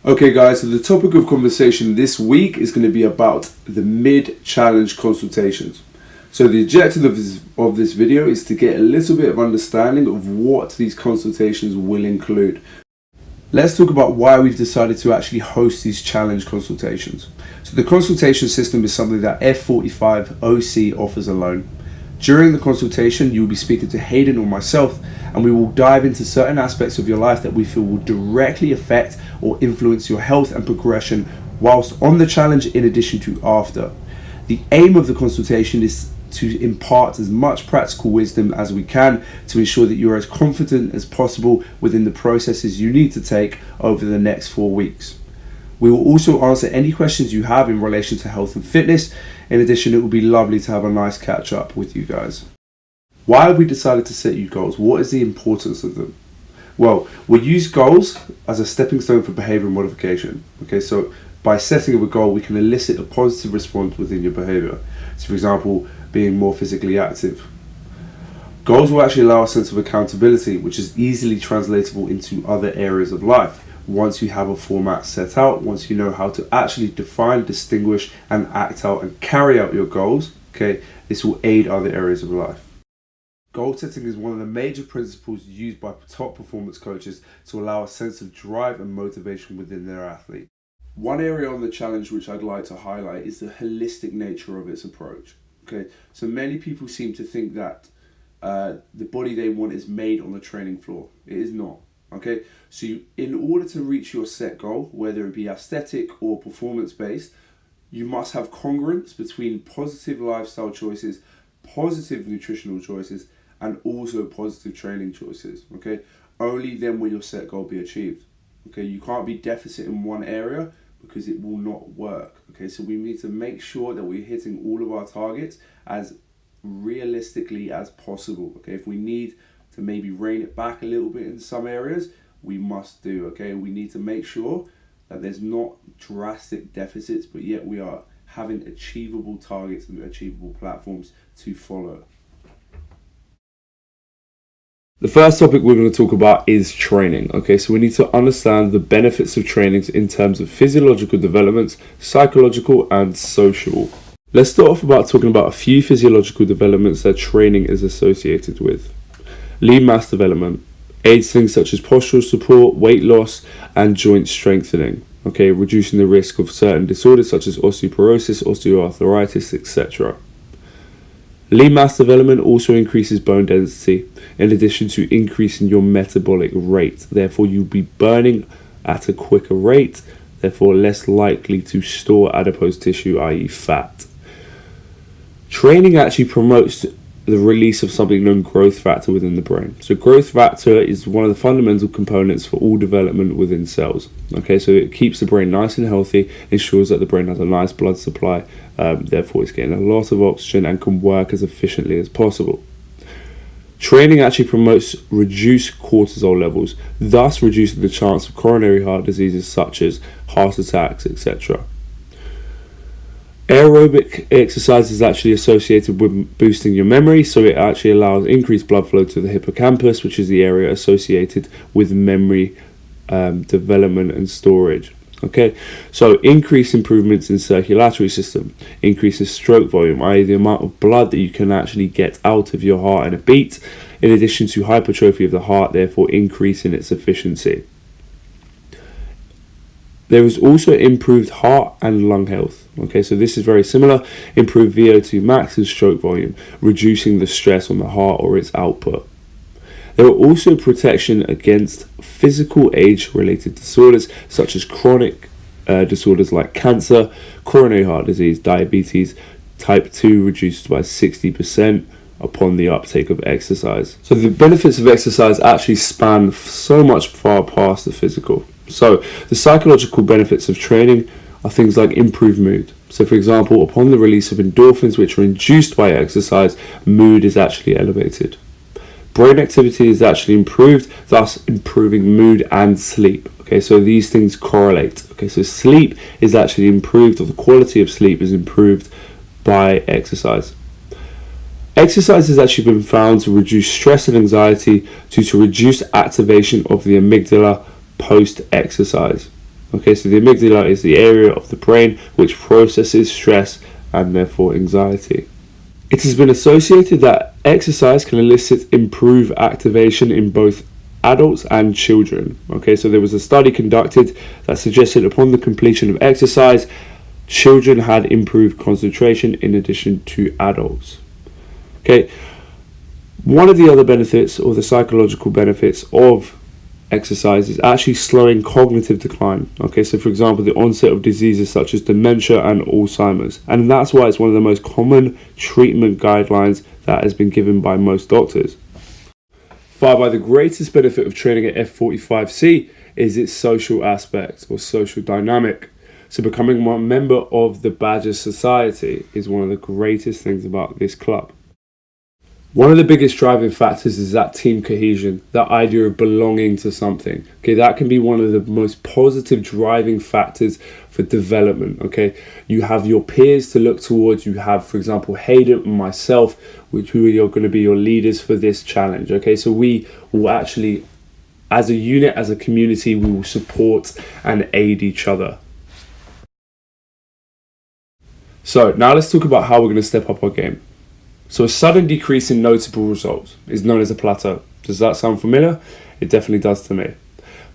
Okay guys, so the topic of conversation this week is going to be about the mid-challenge consultations. So the objective of this video is to get a little bit of understanding of what these consultations will include. Let's talk about why we've decided to actually host these challenge consultations. So the consultation system is something that F45 OC offers alone. During the consultation, you'll be speaking to Haydn or myself, and we will dive into certain aspects of your life that we feel will directly affect or influence your health and progression whilst on the challenge in addition to after. The aim of the consultation is to impart as much practical wisdom as we can to ensure that you're as confident as possible within the processes you need to take over the next 4 weeks. We will also answer any questions you have in relation to health and fitness. In addition, it will be lovely to have a nice catch up with you guys. Why have we decided to set you goals? What is the importance of them? Well, we use goals as a stepping stone for behavior modification. Okay, so by setting up a goal, we can elicit a positive response within your behavior. So for example, being more physically active. Goals will actually allow a sense of accountability, which is easily translatable into other areas of life. Once you have a format set out, once you know how to actually define, distinguish, and act out and carry out your goals, okay, this will aid other areas of life. Goal setting is one of the major principles used by top performance coaches to allow a sense of drive and motivation within their athlete. One area on the challenge which I'd like to highlight is the holistic nature of its approach. Okay, so many people seem to think that the body they want is made on the training floor. It is not. Okay, so in order to reach your set goal, whether it be aesthetic or performance based, you must have congruence between positive lifestyle choices, positive nutritional choices, and also positive training choices. Okay, only then will your set goal be achieved. Okay, you can't be deficit in one area because it will not work. Okay, so we need to make sure that we're hitting all of our targets as realistically as possible. Okay, if we need to maybe rein it back a little bit in some areas, we must do. Okay, we need to make sure that there's not drastic deficits, but yet we are having achievable targets and achievable platforms to follow. The first topic we're going to talk about is training. Okay, so we need to understand the benefits of trainings in terms of physiological developments, psychological and social. Let's start off about talking about a few physiological developments that training is associated with. Lean mass development aids things such as postural support, weight loss, and joint strengthening. Okay, reducing the risk of certain disorders such as osteoporosis, osteoarthritis, etc. Lean mass development also increases bone density, in addition to increasing your metabolic rate. Therefore, you'll be burning at a quicker rate, therefore less likely to store adipose tissue, i.e. fat. Training actually promotes the release of something known growth factor within the brain. So growth factor is one of the fundamental components for all development within cells. Okay, so it keeps the brain nice and healthy, ensures that the brain has a nice blood supply, therefore it's getting a lot of oxygen and can work as efficiently as possible. Training actually promotes reduced cortisol levels, thus reducing the chance of coronary heart diseases such as heart attacks, etc. Aerobic exercise is actually associated with boosting your memory, so it actually allows increased blood flow to the hippocampus, which is the area associated with memory development and storage. Okay, so increased improvements in circulatory system, increases stroke volume, i.e. the amount of blood that you can actually get out of your heart in a beat, in addition to hypertrophy of the heart, therefore increasing its efficiency. There is also improved heart and lung health. Okay, so this is very similar. Improved VO2 max and stroke volume, reducing the stress on the heart or its output. There are also protection against physical age-related disorders such as chronic disorders like cancer, coronary heart disease, diabetes, type 2 reduced by 60% upon the uptake of exercise. So the benefits of exercise actually span so much far past the physical. So the psychological benefits of training are things like improved mood. So for example, upon the release of endorphins which are induced by exercise, mood is actually elevated. Brain activity is actually improved, thus improving mood and sleep. Okay, so these things correlate. Okay, so sleep is actually improved, or the quality of sleep is improved by exercise. Exercise has actually been found to reduce stress and anxiety due to reduced activation of the amygdala post-exercise. Okay, so the amygdala is the area of the brain which processes stress and therefore anxiety. It has been associated that exercise can elicit improved activation in both adults and children. Okay, so there was a study conducted that suggested upon the completion of exercise, children had improved concentration in addition to adults. Okay, one of the other benefits or the psychological benefits of exercise is actually slowing cognitive decline. Okay, so for example, the onset of diseases such as dementia and Alzheimer's, and that's why it's one of the most common treatment guidelines that has been given by most doctors. Followed by the greatest benefit of training at F45C is its social aspect or social dynamic. So becoming one member of the Badger Society is one of the greatest things about this club. One of the biggest driving factors is that team cohesion, that idea of belonging to something. Okay, that can be one of the most positive driving factors for development. Okay, you have your peers to look towards. You have, for example, Haydn and myself, who are going to be your leaders for this challenge. Okay, so we will actually, as a unit, as a community, we will support and aid each other. So now let's talk about how we're going to step up our game. So a sudden decrease in notable results is known as a plateau. Does that sound familiar? It definitely does to me.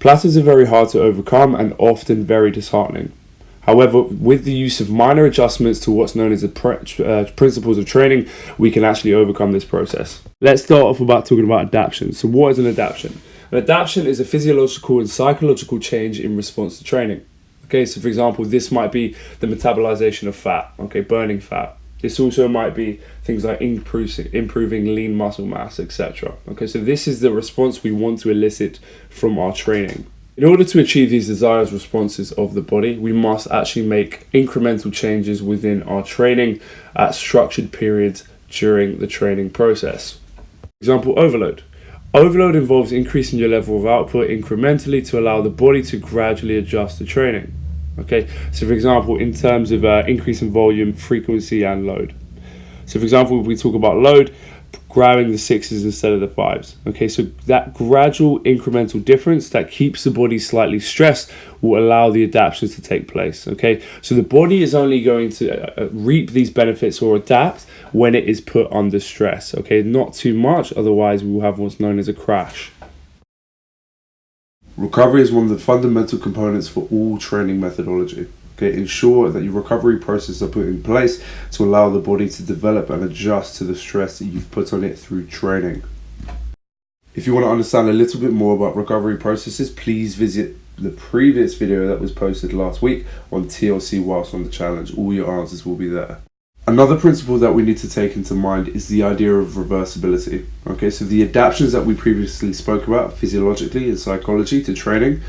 Plateaus are very hard to overcome and often very disheartening. However, with the use of minor adjustments to what's known as the principles of training, we can actually overcome this process. Let's start off about talking about adaptation. So what is an adaptation? An adaptation is a physiological and psychological change in response to training. Okay, so for example, this might be the metabolization of fat, okay, burning fat. This also might be things like improving lean muscle mass, etc. Okay, so this is the response we want to elicit from our training. In order to achieve these desired responses of the body, we must actually make incremental changes within our training at structured periods during the training process. For example, overload. Overload involves increasing your level of output incrementally to allow the body to gradually adjust to training. Okay, so for example, in terms of increase in volume, frequency, and load. So for example, if we talk about load, grabbing the 6s instead of the 5s. Okay, so that gradual incremental difference that keeps the body slightly stressed will allow the adaptations to take place. Okay, so the body is only going to reap these benefits or adapt when it is put under stress. Okay, not too much, otherwise we will have what's known as a crash. Recovery is one of the fundamental components for all training methodology. Okay, ensure that your recovery processes are put in place to allow the body to develop and adjust to the stress that you've put on it through training. If you want to understand a little bit more about recovery processes, please visit the previous video that was posted last week on TLC whilst on the challenge. All your answers will be there. Another principle that we need to take into mind is the idea of reversibility. Okay, so the adaptations that we previously spoke about physiologically and psychology to training,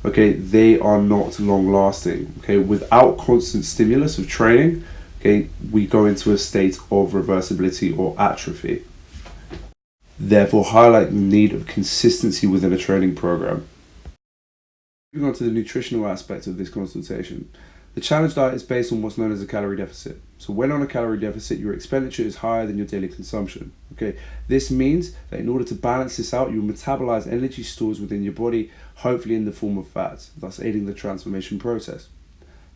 okay, they are not long lasting. Okay, without constant stimulus of training, okay, we go into a state of reversibility or atrophy. Therefore, highlight the need of consistency within a training program. Moving on to the nutritional aspect of this consultation. The challenge diet is based on what's known as a calorie deficit. So when on a calorie deficit, your expenditure is higher than your daily consumption. Okay, this means that in order to balance this out, you'll metabolize energy stores within your body, hopefully in the form of fats, thus aiding the transformation process.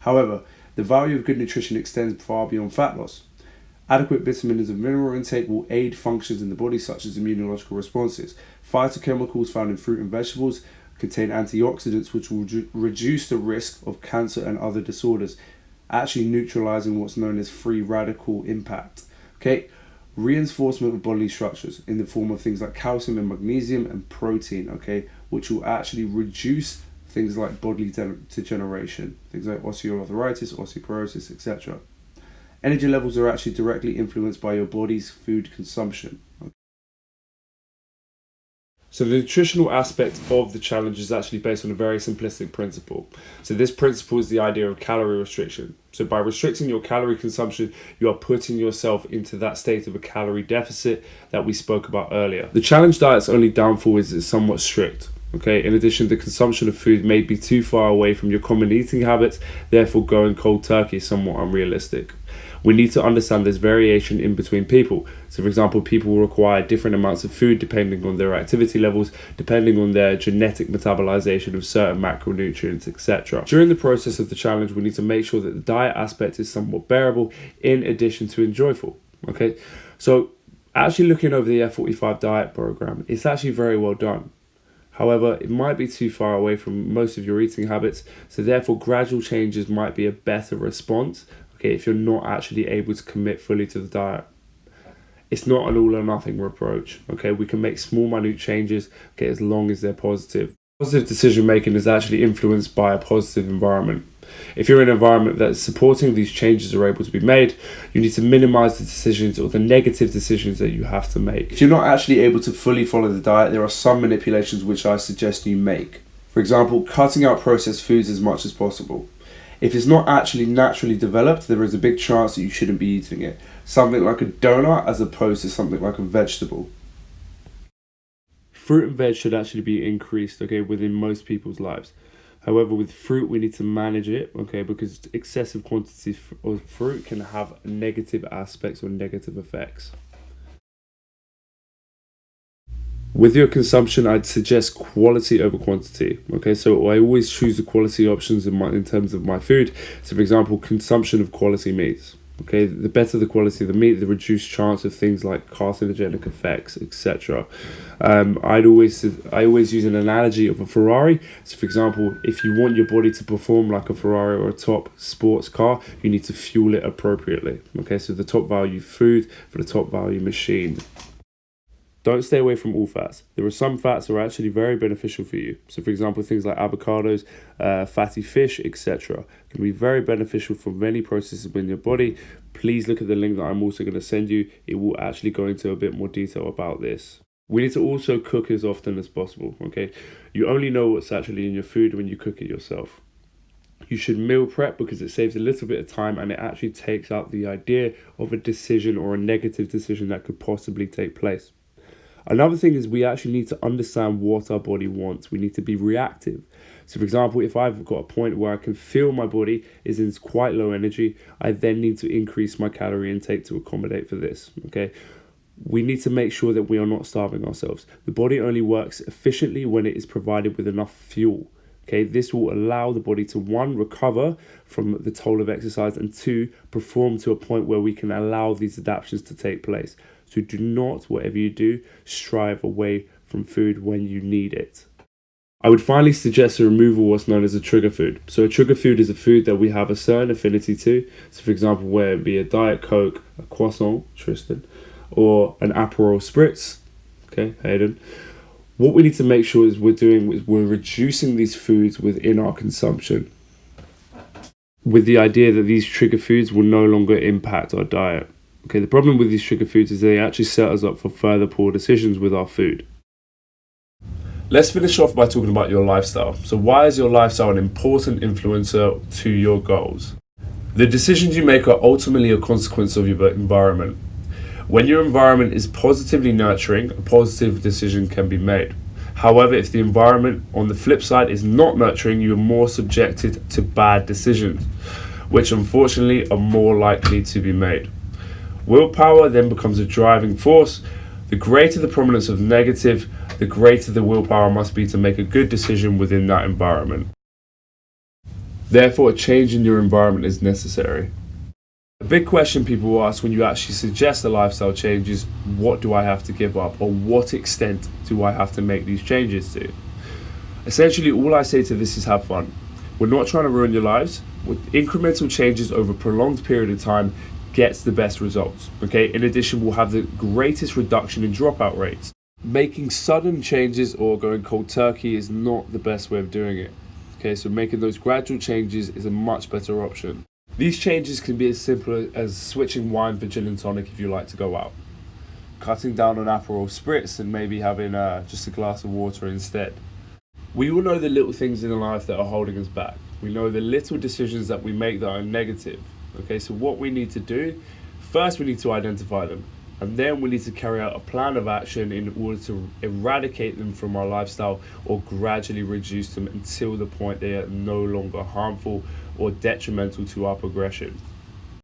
However, the value of good nutrition extends far beyond fat loss. Adequate vitamins and mineral intake will aid functions in the body such as immunological responses. Phytochemicals found in fruit and vegetables contain antioxidants which will reduce the risk of cancer and other disorders, actually neutralizing what's known as free radical impact. Okay, reinforcement of bodily structures in the form of things like calcium and magnesium and protein, okay, which will actually reduce things like bodily degeneration, things like osteoarthritis, osteoporosis, etc. Energy levels are actually directly influenced by your body's food consumption. So the nutritional aspect of the challenge is actually based on a very simplistic principle. So this principle is the idea of calorie restriction. So by restricting your calorie consumption, you are putting yourself into that state of a calorie deficit that we spoke about earlier. The challenge diet's only downfall is it's somewhat strict. Okay, in addition, the consumption of food may be too far away from your common eating habits, therefore going cold turkey is somewhat unrealistic. We need to understand there's variation in between people. So for example, people will require different amounts of food depending on their activity levels, depending on their genetic metabolization of certain macronutrients, etc. During the process of the challenge, we need to make sure that the diet aspect is somewhat bearable in addition to enjoyable. Okay, so actually looking over the F45 diet program, it's actually very well done. However, it might be too far away from most of your eating habits, so therefore gradual changes might be a better response, okay, if you're not actually able to commit fully to the diet. It's not an all or nothing approach, okay? We can make small, minute changes, okay, as long as they're positive. Positive decision making is actually influenced by a positive environment. If you're in an environment that's supporting these changes are able to be made, you need to minimize the decisions or the negative decisions that you have to make. If you're not actually able to fully follow the diet, there are some manipulations which I suggest you make. For example, cutting out processed foods as much as possible. If it's not actually naturally developed, there is a big chance that you shouldn't be eating it. Something like a donut as opposed to something like a vegetable. Fruit and veg should actually be increased, okay, within most people's lives. However, with fruit, we need to manage it, okay, because excessive quantities of fruit can have negative aspects or negative effects. With your consumption, I'd suggest quality over quantity, okay, so I always choose the quality options in terms of my food. So for example, consumption of quality meats. Okay, the better the quality of the meat, the reduced chance of things like carcinogenic effects, etc. I always use an analogy of a Ferrari. So, for example, if you want your body to perform like a Ferrari or a top sports car, you need to fuel it appropriately. Okay, so the top value food for the top value machine. Don't stay away from all fats. There are some fats that are actually very beneficial for you. So for example, things like avocados, fatty fish, etc. can be very beneficial for many processes in your body. Please look at the link that I'm also going to send you. It will actually go into a bit more detail about this. We need to also cook as often as possible, okay? You only know what's actually in your food when you cook it yourself. You should meal prep because it saves a little bit of time and it actually takes out the idea of a decision or a negative decision that could possibly take place. Another thing is we actually need to understand what our body wants. We need to be reactive. So for example, if I've got a point where I can feel my body is in quite low energy, I then need to increase my calorie intake to accommodate for this, okay? We need to make sure that we are not starving ourselves. The body only works efficiently when it is provided with enough fuel. Okay, this will allow the body to, one, recover from the toll of exercise, and two, perform to a point where we can allow these adaptations to take place. So do not, whatever you do, strive away from food when you need it. I would finally suggest a removal of what's known as a trigger food. So a trigger food is a food that we have a certain affinity to. So for example, where it be a Diet Coke, a croissant, Tristan, or an Aperol Spritz, okay, Haydn. What we need to make sure is we're reducing these foods within our consumption, with the idea that these trigger foods will no longer impact our diet. Okay, the problem with these trigger foods is they actually set us up for further poor decisions with our food. Let's finish off by talking about your lifestyle. So why is your lifestyle an important influencer to your goals? The decisions you make are ultimately a consequence of your environment. When your environment is positively nurturing, a positive decision can be made. However, if the environment on the flip side is not nurturing, you are more subjected to bad decisions, which unfortunately are more likely to be made. Willpower then becomes a driving force. The greater the prominence of negative, the greater the willpower must be to make a good decision within that environment. Therefore, a change in your environment is necessary. A big question people will ask when you actually suggest a lifestyle change is, what do I have to give up, or what extent do I have to make these changes to? Essentially, all I say to this is have fun. We're not trying to ruin your lives. With incremental changes over a prolonged period of time gets the best results. Okay. In addition, we'll have the greatest reduction in dropout rates. Making sudden changes or going cold turkey is not the best way of doing it. Okay, so making those gradual changes is a much better option. These changes can be as simple as switching wine for gin and tonic if you like to go out, cutting down on Aperol Spritz and maybe having just a glass of water instead. We all know the little things in life that are holding us back. We know the little decisions that we make that are negative. Okay, so what we need to do, first we need to identify them, and then we need to carry out a plan of action in order to eradicate them from our lifestyle or gradually reduce them until the point they are no longer harmful or detrimental to our progression.